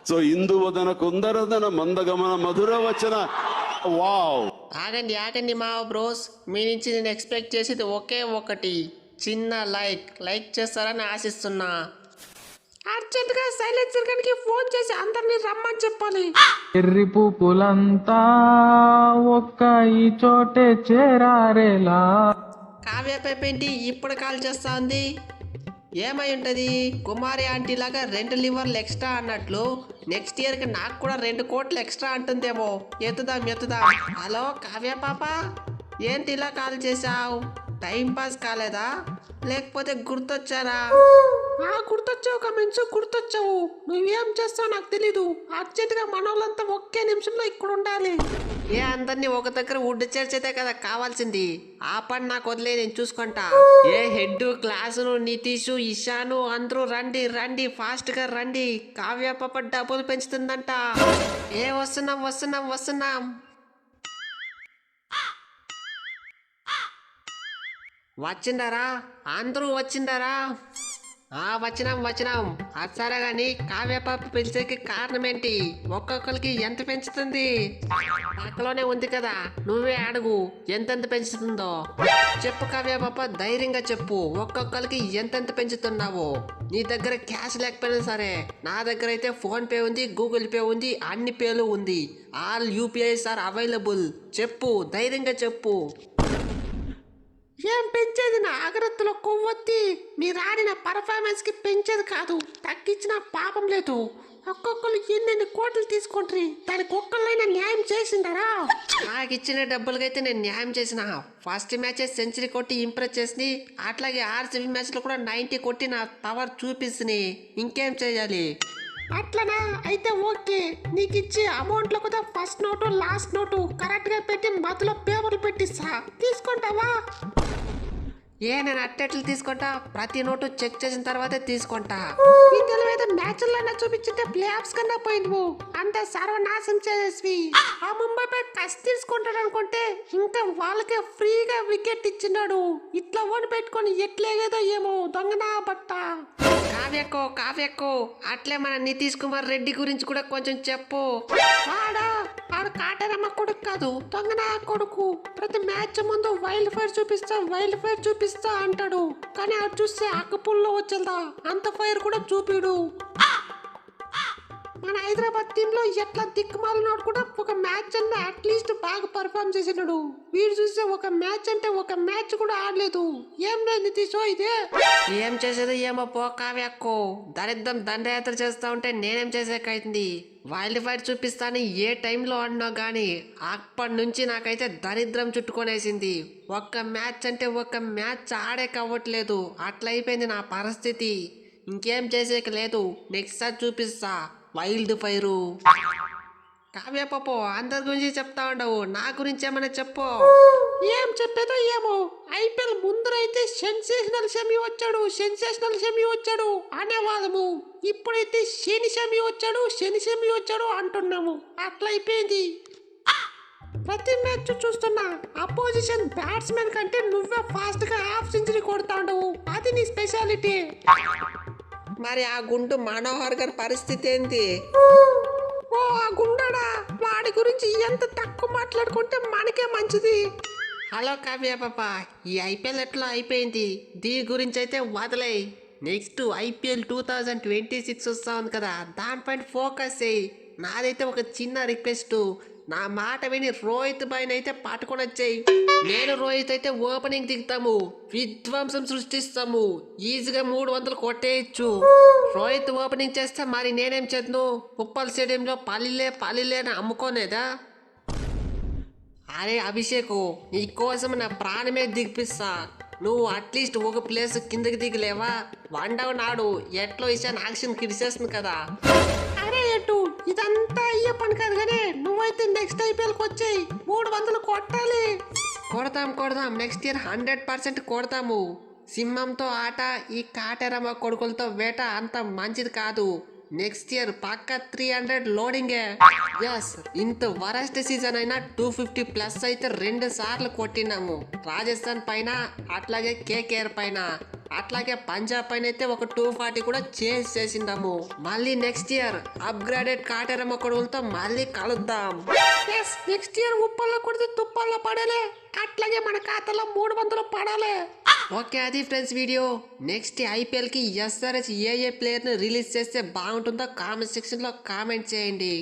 So Induvadana కుందరదన మందగమన మధుర వచన. Wow. ఆగండి ఆగండి మా బ్రోస్, మీ నుంచి నేను ఎక్స్పెక్ట్ చేసేది ఒకే ఒకటి, చిన్న లైక్ చేస్తారని ఆశిస్తున్నా. అర్జెంట్గా సైలెన్సర్ గనికి ఫోన్ చేసి అందరినీ రమ్మని చెప్పాలి. ఎర్రి పూపులంతా ఒక్క ఈ చోటే చేరారేలా. కావ్య పేపేంటి ఇప్పుడు కాల్ చేస్తా ఉంది? ఏమై ఉంటది? కుమారి ఆంటీ లాగా 2 లివర్లు ఎక్స్ట్రా అన్నట్లు నెక్స్ట్ ఇయర్కి నాకు కూడా 2 కోట్లు ఎక్స్ట్రా అంటుందేమో. ఎత్తుదాం. హలో కావ్య పాప, ఏంటి ఇలా కాల్ చేసావు? టైం పాస్ కాలేదా లేకపోతే గుర్తొచ్చారా? గుర్తొచ్చావు కమించు, గుర్తొచ్చావు. నువ్వేం చేస్తావు నాకు తెలీదు. అర్జెంటుగా మనోళ్ళంతా ఒకే నిమిషంలో ఇక్కడ ఉండాలి. అందరినీ ఒక దగ్గర ఉడ్డు చేర్చేదే కదా కావాల్సింది. ఆ పని నాకు వదిలే, నేను చూసుకుంటా. హెడ్ క్లాసును నితీషు ఇషాను అందరూ రండి ఫాస్ట్ గా రండి. కావ్య పాప డబ్బులు పెంచుతుందంట. వస్తున్నాం. వచ్చిండారా? అందరూ వచ్చిండారా? వచ్చినాం. అచ్చారా గాని కావ్య పాప పెంచేకి కారణం ఏంటి? ఒక్కొక్కరికి ఎంత పెంచుతుంది? పక్కలోనే ఉంది కదా, నువ్వే అడుగు ఎంతెంత పెంచుతుందో. చెప్పు కావ్య పాప, ధైర్యంగా చెప్పు. ఒక్కొక్కరికి ఎంతెంత పెంచుతున్నావు? నీ దగ్గర క్యాష్ లేకపోయినా సరే, నా దగ్గర అయితే ఫోన్ పే ఉంది, గూగుల్ పే ఉంది, అన్ని పేలు ఉంది. All UPIs are available. చెప్పు, ధైర్యంగా చెప్పు. ఏం పెంచేది? నా అగరత్తులో కొవ్వొత్తి మీరు ఆడిన పర్ఫార్మెన్స్ కి పెంచేది కాదు, తగ్గించిన పాపం లేదు. ఒక్కొక్కరు ఎన్నెన్ని కోట్లు తీసుకుంటారు, దానికి ఒక్కళ్ళైనా న్యాయం చేసిండారా? నాకు ఇచ్చిన డబ్బులకైతే నేను న్యాయం చేసిన. ఫస్ట్ మ్యాచ్ సెంచరీ కొట్టి ఇంప్రెస్ చేసి, అట్లాగే ఆర్సీబీ మ్యాచ్ లో కూడా 90 కొట్టి నా పవర్ చూపిస్తుంది. ఇంకేం చేయాలి? అట్లనా? అయితే ఓకే, నీకు ఇచ్చే అమౌంట్ లో కూడా first note last note correct గా పెట్టి మధ్యలో పేపర్లు పెట్టిస్తా. తీసుకుంటావా? నేను అట్టెట్లు తీసుకుంటా, ప్రతి నోటు చెక్ చేసిన తర్వాతే తీసుకుంటా. ఈ తెలివైతే మ్యాచ్లైనా చూపించుంటే ప్లే ఆఫ్స్ కన్నా పోయింది. అంత సర్వనాశం చేసేసి ఆ ముంబై పై కసి తీసుకుంటాడు అనుకుంటే ఇంకా వాళ్ళకే ఫ్రీగా వికెట్ ఇచ్చినాడు. ఇట్లా ఓడి పెట్టుకొని ఎట్లేగేదో ఏమో దొంగనా బట్ట. కావ్యక్కో అట్లే మన నితీష్ కుమార్ రెడ్డి గురించి కూడా కొంచెం చెప్పు. ఆడు కాటరమ్మ కొడుకు కాదు, దొంగనా కొడుకు. ప్రతి మ్యాచ్ ముందు వైల్డ్ ఫైర్ చూపిస్తా అంటాడు, కానీ ఆడు చూస్తే అక్కపుల్లో వచ్చేదా అంత ఫైర్ కూడా చూపిడు. మన హైదరాబాద్ టీమ్ లో ఎట్లా దిక్కుమాలినోడు కూడా ఒక మ్యాచ్ అన్న అట్లీస్ట్ బాగా పర్ఫార్మ్ చేసినాడు. వీడు చూస్తే ఒక మ్యాచ్ కూడా ఆడలేదు. ఏం లేదు నితీష్ ఇదే. ఏం చేసేది ఏమో పో కావ్యక్కో. దరిద్రం దండయాత్ర చేస్తా ఉంటే నేనేం చేసేకైంది? వైల్డ్ ఫైర్ చూపిస్తాను ఏ టైంలో అన్నా కానీ అప్పటి నుంచి నాకైతే దరిద్రం చుట్టుకొనేసింది. ఒక్క మ్యాచ్ ఆడే కావట్లేదు. అట్లా అయిపోయింది నా పరిస్థితి. ఇంకేం చేసేక లేదు. నెక్స్ట్ సారి చూపిస్తా వైల్డ్ ఫైరు. కావ్య పాపో, అందరి గురించి చెప్తా ఉండవు, నా గురించి ఏమైనా చెప్పు. ఏం చెప్పేదో ఏమో. ఐపీఎల్ ముందరైతే సెన్సేషనల్ షమి వచ్చాడు అనేవాళ్ళము. ఇప్పుడైతే శని షమి వచ్చాడు అంటున్నాము. అట్లా అయిపోయింది. ప్రతి మ్యాచ్ చూస్తున్నా అపోజిషన్ బ్యాట్స్మెన్ కంటే నువ్వే ఫాస్ట్ గా హాఫ్ సెంచరీ కొడతా ఉండవు. అది నీ స్పెషాలిటీ. మరి ఆ గుండు మనోహర్ గారి పరిస్థితి ఏంటి? ఆ గుండాడా, వాడి గురించి ఎంత తక్కువ మాట్లాడుకుంటే మనకే మంచిది. హలో కావ్య పాప, ఈ ఐపీఎల్ ఎట్లా అయిపోయింది, దీని గురించి అయితే వదిలే. నెక్స్ట్ ఐపీఎల్ 2026 వస్తా ఉంది కదా, దానిపైన ఫోకస్ చేయి. నాదైతే ఒక చిన్న రిక్వెస్ట్, నా మాట విని రోహిత్ బాయ్ని అయితే పట్టుకొని వచ్చేయి. నేను రోహిత్ అయితే ఓపెనింగ్ దిగుతాము, విధ్వంసం సృష్టిస్తాము. ఈజీగా 300 కొట్టేయచ్చు. రోహిత్ ఓపెనింగ్ చేస్తే మరి నేనేం చేద్దాను? ఉప్పల్ స్టేడియంలో పల్లిలే అని అమ్ముకోనేదా? అరే అభిషేకు, నీ కోసం నా ప్రాణమే దిగిపిస్తా. నువ్వు అట్లీస్ట్ ఒక ప్లేస్ కిందకి దిగలేవా? 1 డౌన్ ఆడు, ఎట్లో ఇచ్చాను యాక్షన్ కిడిసేస్తుంది కదా. అరే ఎటు, ఇదంతా అయ్యే పని కాదు కానీ నువ్వైతే నెక్స్ట్ ఐపీఎల్కి వచ్చేయి. 300 కొట్టాలి. కొడతాం నెక్స్ట్ ఇయర్ 100% కొడతాము. సింహంతో ఆట, ఈ కాటరమ్మ కొడుకులతో వేట అంత మంచిది కాదు. నెక్స్ట్ ఇయర్ పక్క 300 లోడింగే. ఎస్, ఇంత వరస్ట్ సీజన్ అయినా 250+ అయితే 2 సార్లు కొట్టినాము. రాజస్థాన్ పైన అట్లాగే కేకేఆర్ పైన. అట్లాగే పంజాబ్ పైన అయితే ఒక 240 కూడా చేంజ్ చేసిందాము. మళ్ళీ నెక్స్ట్ ఇయర్ అప్గ్రేడెడ్ కాటేరమ్మ కొడుకులతో మళ్ళీ కలుద్దాం. నెక్స్ట్ ఇయర్ ఉప్పల్లో కొడితే తుప్పల్లో పడాలి, అట్లాగే మన ఖాతాలో 300 పడాలి. ఓకే, అది ఫ్రెండ్స్ వీడియో. నెక్స్ట్ IPL కి SRH ఏ ప్లేయర్ ని రిలీజ్ చేస్తే బాగుంటుందో కామెంట్ సెక్షన్ లో కామెంట్ చేయండి.